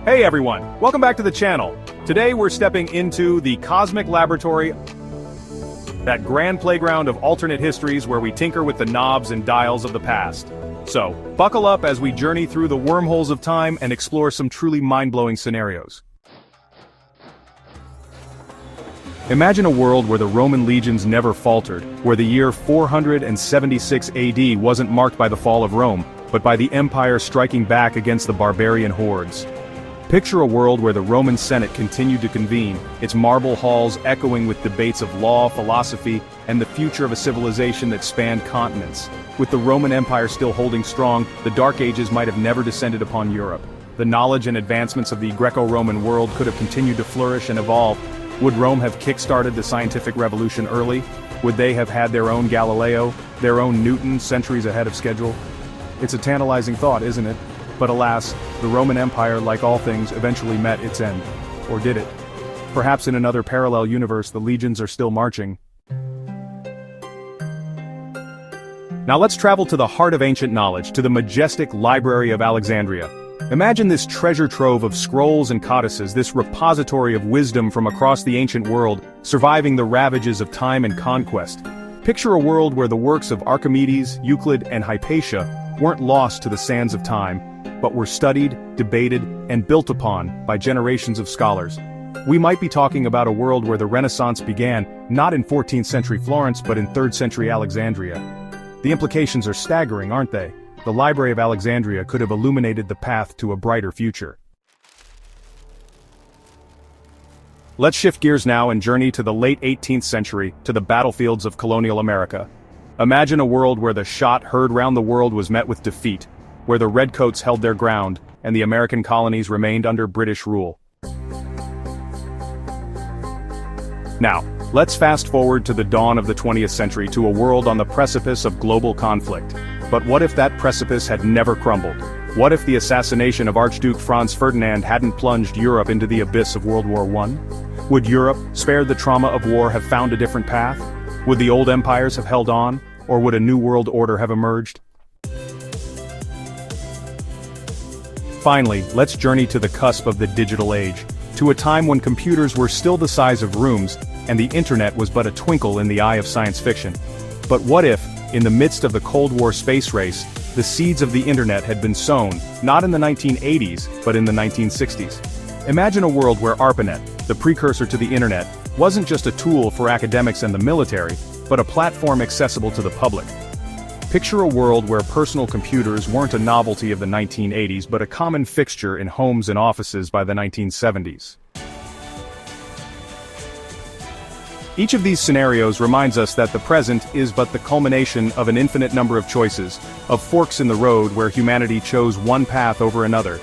Hey everyone, welcome back to the channel. Today we're stepping into the cosmic laboratory, that grand playground of alternate histories where we tinker with the knobs and dials of the past. So, buckle up as we journey through the wormholes of time and explore some truly mind-blowing scenarios. Imagine a world where the Roman legions never faltered, where the year 476 AD wasn't marked by the fall of Rome, but by the empire striking back against the barbarian hordes. Picture a world where the Roman Senate continued to convene, its marble halls echoing with debates of law, philosophy, and the future of a civilization that spanned continents. With the Roman Empire still holding strong, the Dark Ages might have never descended upon Europe. The knowledge and advancements of the Greco-Roman world could have continued to flourish and evolve. Would Rome have kick-started the scientific revolution early? Would they have had their own Galileo, their own Newton, centuries ahead of schedule? It's a tantalizing thought, isn't it? But alas, the Roman Empire, like all things, eventually met its end. Or did it? Perhaps in another parallel universe the legions are still marching. Now let's travel to the heart of ancient knowledge, to the majestic Library of Alexandria. Imagine this treasure trove of scrolls and codices, this repository of wisdom from across the ancient world, surviving the ravages of time and conquest. Picture a world where the works of Archimedes, Euclid, and Hypatia weren't lost to the sands of time, but were studied, debated, and built upon by generations of scholars. We might be talking about a world where the Renaissance began, not in 14th century Florence but in 3rd century Alexandria. The implications are staggering, aren't they? The Library of Alexandria could have illuminated the path to a brighter future. Let's shift gears now and journey to the late 18th century, to the battlefields of colonial America. Imagine a world where the shot heard round the world was met with defeat, where the redcoats held their ground, and the American colonies remained under British rule. Now, let's fast forward to the dawn of the 20th century, to a world on the precipice of global conflict. But what if that precipice had never crumbled? What if the assassination of Archduke Franz Ferdinand hadn't plunged Europe into the abyss of World War I? Would Europe, spared the trauma of war, have found a different path? Would the old empires have held on, or would a new world order have emerged? Finally, let's journey to the cusp of the digital age, to a time when computers were still the size of rooms, and the internet was but a twinkle in the eye of science fiction. But what if, in the midst of the Cold War space race, the seeds of the internet had been sown, not in the 1980s, but in the 1960s? Imagine a world where ARPANET, the precursor to the internet, wasn't just a tool for academics and the military, but a platform accessible to the public. Picture a world where personal computers weren't a novelty of the 1980s but a common fixture in homes and offices by the 1970s. Each of these scenarios reminds us that the present is but the culmination of an infinite number of choices, of forks in the road where humanity chose one path over another.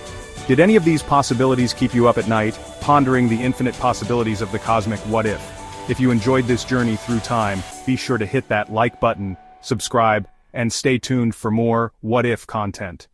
Did any of these possibilities keep you up at night, pondering the infinite possibilities of the cosmic what if? If you enjoyed this journey through time, be sure to hit that like button, subscribe, and stay tuned for more what if content.